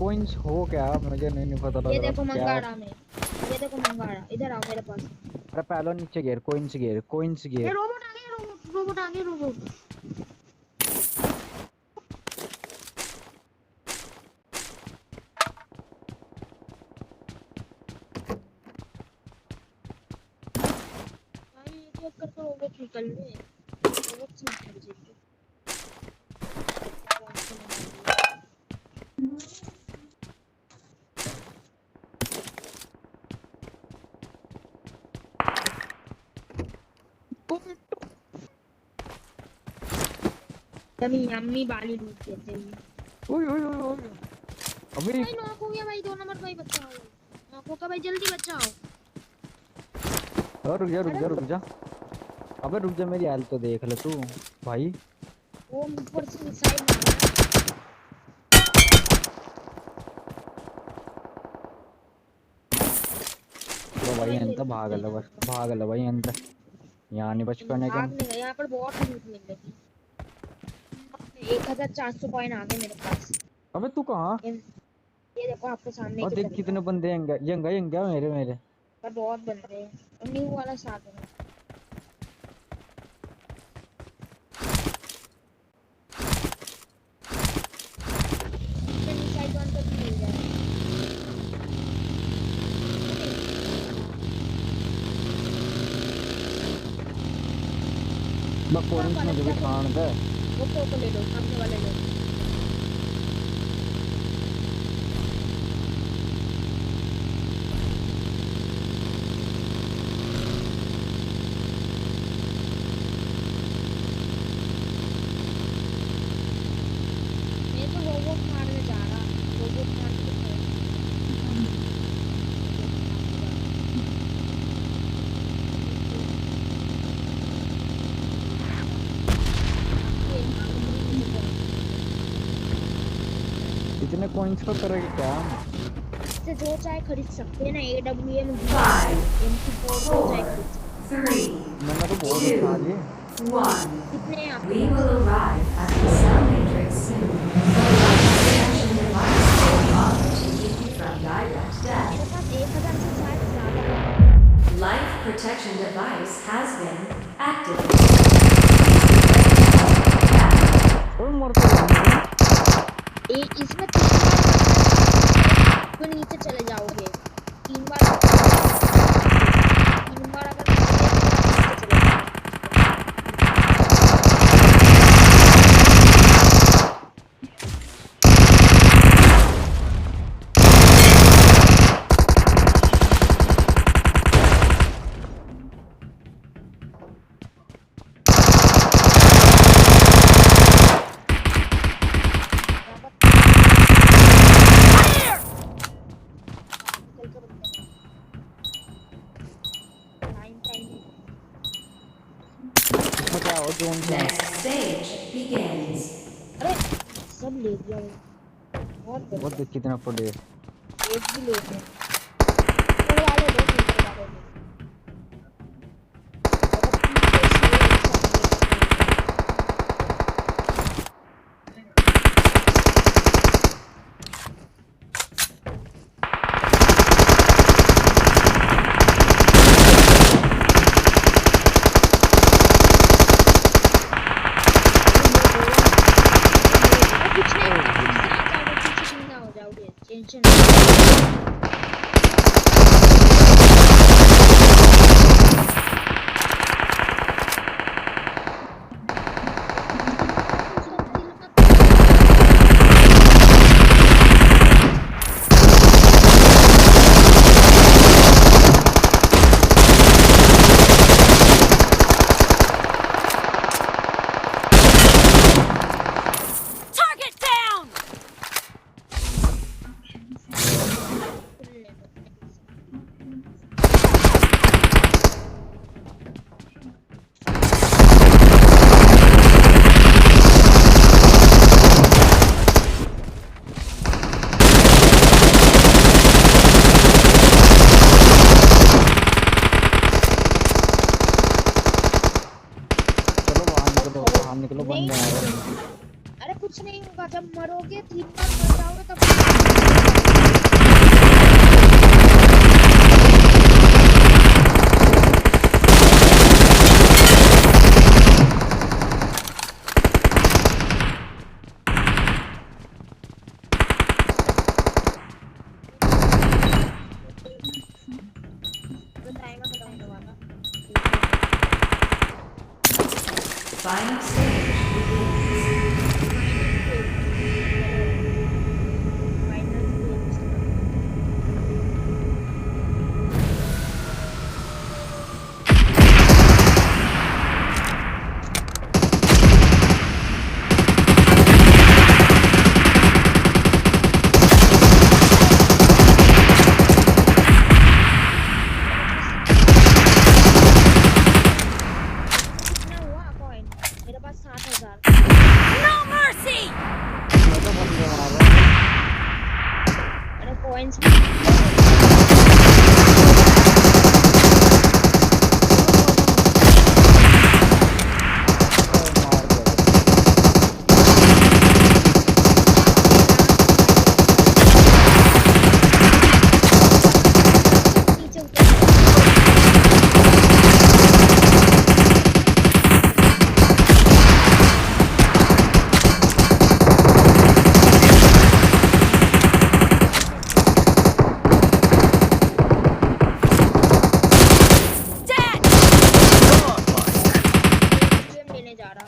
Coins हो क्या? मुझे नहीं पता लग ये रहा देखो क्या। मंगाड़ा में, ये देखो मंगाड़ा, इधर आओ मेरे पास। अरे पहले नीचे गिर, कोइंस गिर, कोइंस ये गिर। रोबोट आ गया, रोबोट आ गया, रोबोट। भाई एक एक करके रोबोट निकल रहे, रोबोट से निकल जाएंगे। यम्मी यम्मी बाली लूट देते हैं। ओए ओए ओए ओए। अबे भाई नॉक हो गया भाई, 2 नंबर भाई, बचाओ। नॉक हो गया भाई, जल्दी बचाओ। रुक जा रुक अरे जा रुक जा। अबे रुक जा, मेरी हेल्थ तो देख ले तू भाई। वो ऊपर से मिसाइल मार रहा है। तो तो भाई भाई अंत मेरे भाग पीछे ले, है बस आपका। भाग ले भाई अंत। यहाँ नहीं बच पाने का। भाग नहीं गया, यहाँ पर बहुत लूट मिल रही। 1400 कॉइन आ गए मेरे पास। अबे तू कहाँ? ये देखो आपके सामने और की देख तरफ कितने बंदे हैं, यंगा यंगा मेरे मेरे। पर बहुत बन रहे हैं, और न्यू वाला साथ में। मिसाइल वन तक मिल जाए। कोइंस मुझे भी ठान दे। वो को ले लो, सामने वाले लो। मैं तो रोबोट मारने जा रहा, रोबोट मार के इतने कोइंस को करेगा क्या? से जो चाहे खरीद सकते हैं ना, AWM MP4 जो चाहे खरीद सकते हैं। मैंने तो बहुत उठा लिए। कितने हैं आपके We pass? will arrive at the cell matrix soon. The life protection device will be on to keep you from direct death. मेरे पास 1000 से शायद ज्यादा है। Life protection device has been activated. ओए मर तो रहा हूँ। इसमें 3 बार तो नीचे चले जाओगे। 3 बार, 3 बार अगर नीचे चले जाओगे। इसमें क्या हो जोन से? Next stage begins. अरे सब ले लिया वो। बहुत वो बढ़िया। देख कितना पड़े। एक भी ले लिया। ऊपर वाले दो, ऊपर वाले दो। कुछ नहीं होगा, फिर से आ जाओगे, पीछे जिंदा हो जाओगे, टेंशन बाहर निकलो, बंदे आ रहे हैं। अरे कुछ नहीं होगा, जब मरोगे 3 बार मर जाओगे तब final stage begins. Final stage कितना हुआ कॉइन मेरे पास 7,000 No mercy! मैं तो बंदे मार रहा हूँ। अरे कॉइन्स मार दिया। नीचे उतर Dead! गेम लेने जा रहा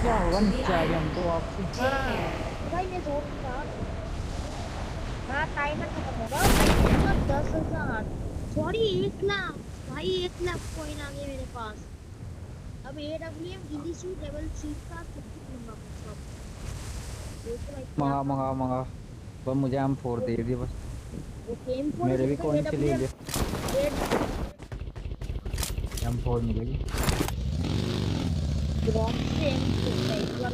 क्या होगा नीचे आ गया हम तो वापसी। भाई मैं जोर था हाँ टाइमर खत्म होगा भाई मेरे पास 10,000 सॉरी 1 लाख भाई 1 लाख कॉइन आ गए मेरे पास अब AWM गिली सूट लेवल 3 का सब कुछ लूंगा मैं सब देखो भाई क्या मंगा मंगा मंगा बस मुझे M4 दे दिए बस। वो गेम फोन मेरे भी कॉइन से ले ले। AWM M4 मिलेगी। ड्रॉप से M4 एक बार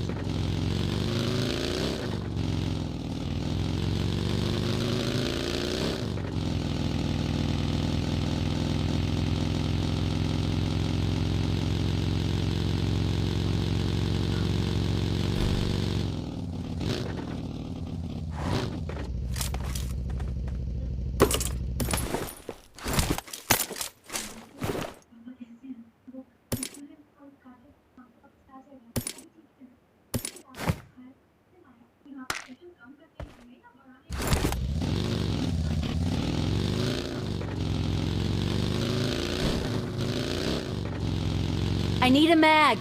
I need a mag.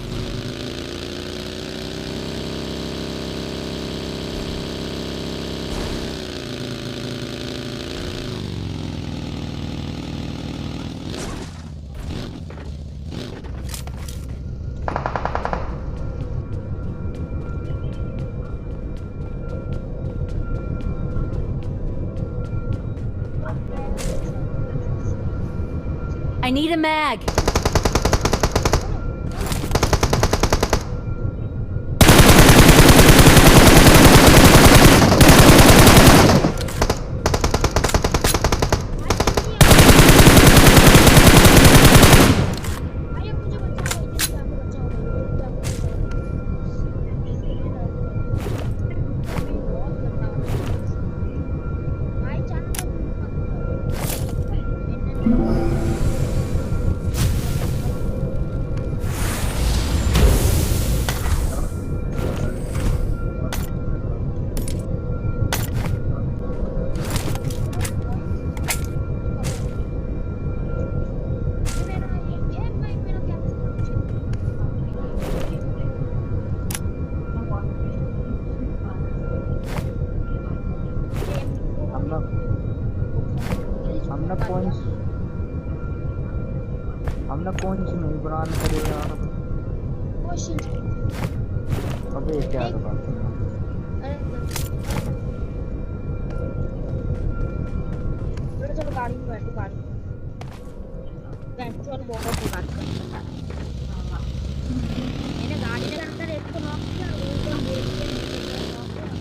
I need a mag. भाई अब मुझे बचाओ जल्दी आके बचाओ जल्दी आके बचाओ अभी बहुत गंदा हो रहा है भाई जाना मत हम ना कॉइन्स हमने कौन सी मूवी बनाने करे यार। क्वेश्चन की अबे क्या कर रहा था। अरे चलो चलो गाड़ी में बैठो गाड़ी में चल बहुत हो गाड़ी मैंने गाड़ी के अंदर एक को नॉक किया ऊपर देख के नॉक किया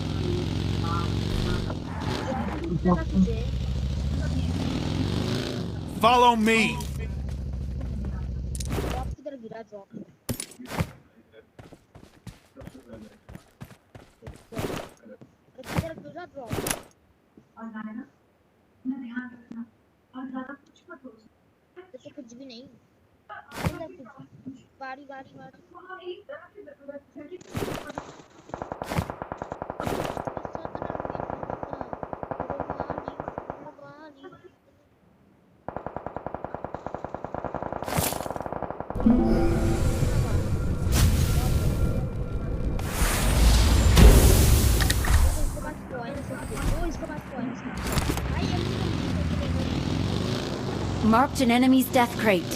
Follow me. ड्रॉप किधर गिरा ड्रॉप किधर गिरा ड्रॉप तो कुछ भी नहीं गाड़ी गाड़ी गाड़ी Marked an enemy's death crate.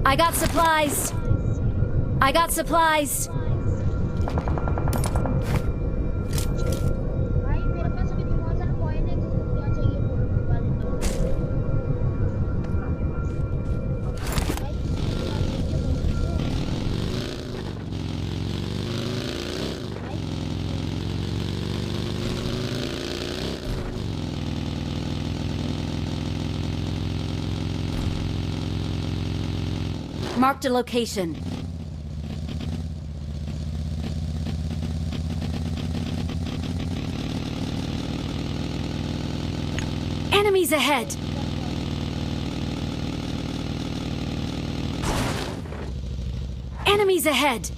I got supplies. I got supplies. भाई मेरे पास अभी बहुत सारा कॉइन है किसी को क्या चाहिए बोलो बुला देता हूँ भाई Marked a location. Enemies ahead. Enemies ahead.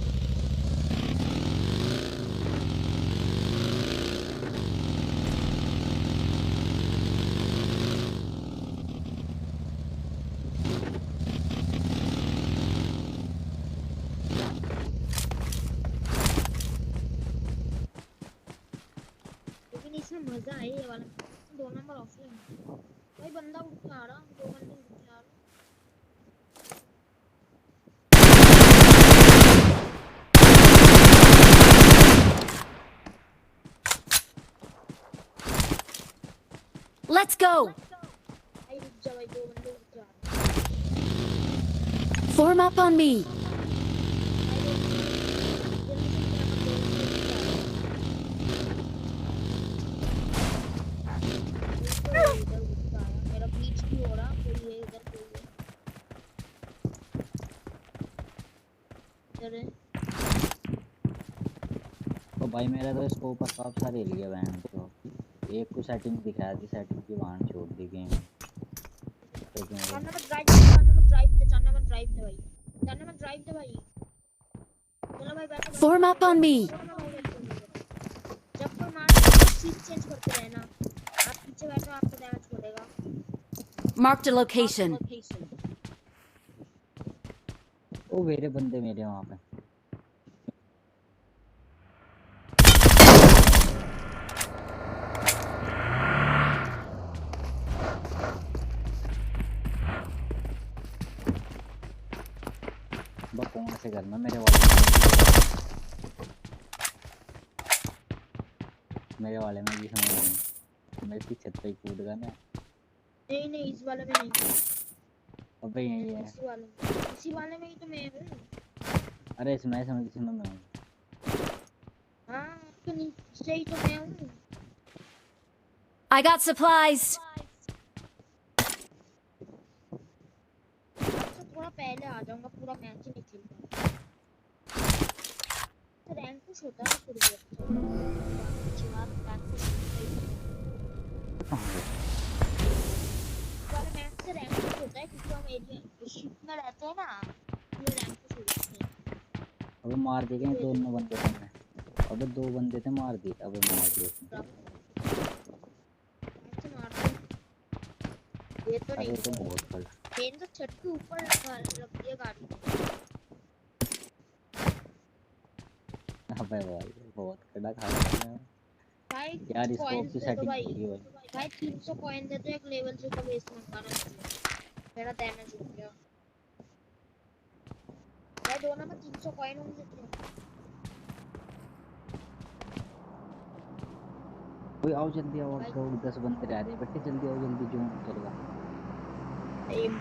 लेकिन इसमें मजा है ये वाला 2 नंबर ऑफलाइन भाई बंदा उठ के आ रहा 2 बंदे उठ के आ रहे Let's go. भाई रुक जा भाई 2 बंदे उठ के आ रहे Form up on me. मेरा बीच भी हो रहा कोई है इधर कोई है इधर है तो भाई मेरा तो स्कोप पर काफी सारे हिल गया वैन तो एक को सेटिंग दिखाया थी सेटिंग की वहां छोड़ दी गेम जाना मत ड्राइव दे जाना मत ड्राइव दे भाई जाना मत ड्राइव दे भाई चलो भाई बैठो Form up on me. जब कोई मार सीट चेंज करते रहना आप पीछे बैठो आपको डैमेज पड़ेगा Marked a location. ओ मेरे बंदे मेरे वहां पे कौन से करना मेरे वाले में भी समझ मेरे की छत पे कूद गया ना नहीं इस वाले में नहीं अबे यही है इसी वाले में ही तो मैं हूं अरे इसमें समझ इसमें मैं हूं हां तो नीचे ही तो मैं हूं I got supplies. थोड़ा पहले आ जाऊंगा पूरा मैच ही नहीं खेलूंगा तो रैंक पुश होता है थोड़ी देर अच्छी बात रैंक पुश वाले मैच से रैंक पुश होता है क्योंकि हम एरिया शिप में रहते हैं ना ये रैंक पुश हो जाते हैं अबे मार दिए गए दोनों बंदे थे मैं। अबे 2 बंदे थे मार दिए अबे मार दिए उसने। ऐसे मार दो। ये तो अरे नहीं ये तो बहुत खड़ा। मैंने तो छत के ऊपर रख दिया गाड़ी। अबे भाई बहुत खड़ा खा रहा है भाई यार इसको कॉइन्स की दे दो सेटिंग भाई। होगी भाई। भाई 300 कॉइन दे दो, एक लेवल 2 का बेस मंगाना मुझे। मेरा डैमेज हो गया भाई। दो ना मैं 300 कॉइन होंगे तो। कोई आओ जल्दी आओ भाई और 10 बंदे रह रहे हैं बेटे जल्दी आओ जल्दी जोन चलेगा। एम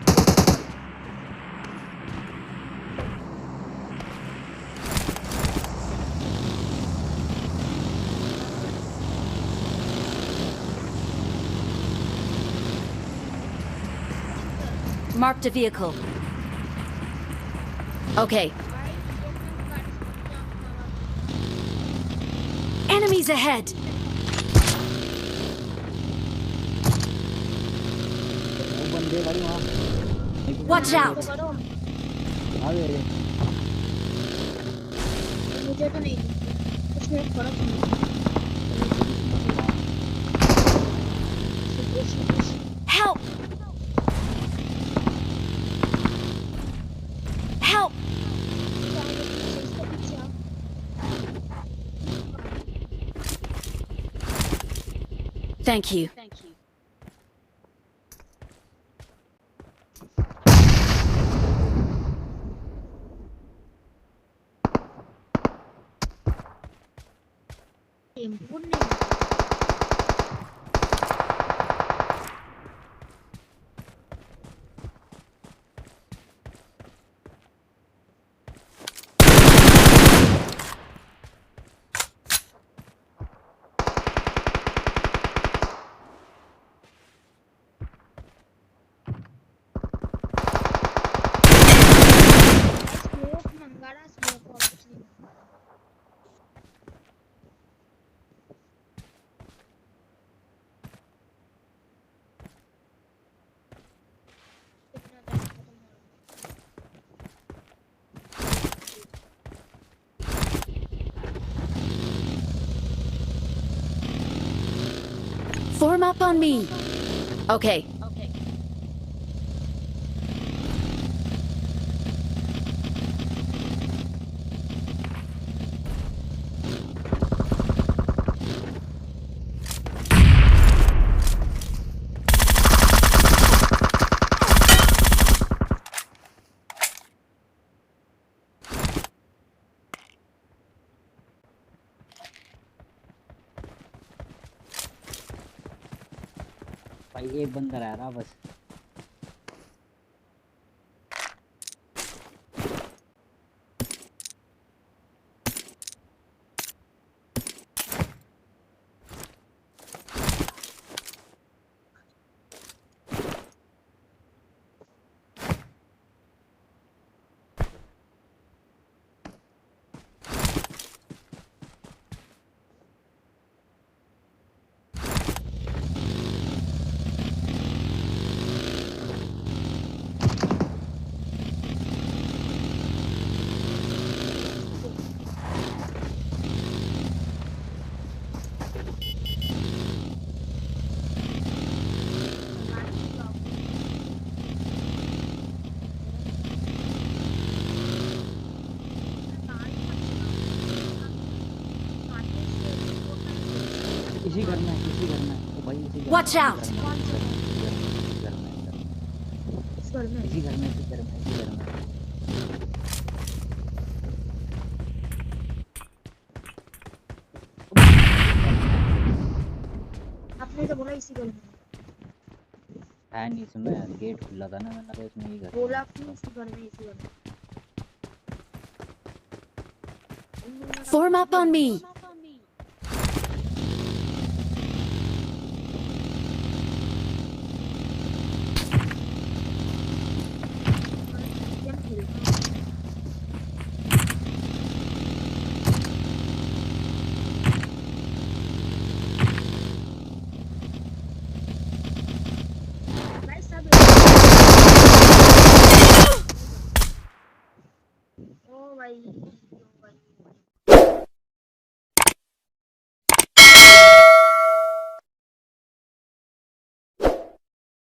Marked a vehicle. Okay. भाई ये मैं गाड़ी से जाऊंगा। Enemies ahead! वो बंदे भाई वहाँ Watch तो out! करो। आ गए। मुझे तो नहीं कुछ नहीं फर्क नहीं। Help! Help! Thank you. Tempo नहीं। स्मोक मंगाना स्मोक और कुछ नहीं। कितना टाइम खत्म हो रहा Form up on me. Okay. भाई एक बंदा रह रहा बस। इसी घर में इसी घर में तो भाई इसी घर Watch में, out! इसी घर में, इसी घर में, इस घर में। इसी घर में, इसी घर में, इसी घर में। आपने तो बोला इसी घर में। है नहीं इसमें गेट खुला था ना मैंने तो इसमें ही घर बोला कि इसी घर में इसी घर में। Form up on me. भाई सब ओ भाई, ओ भाई।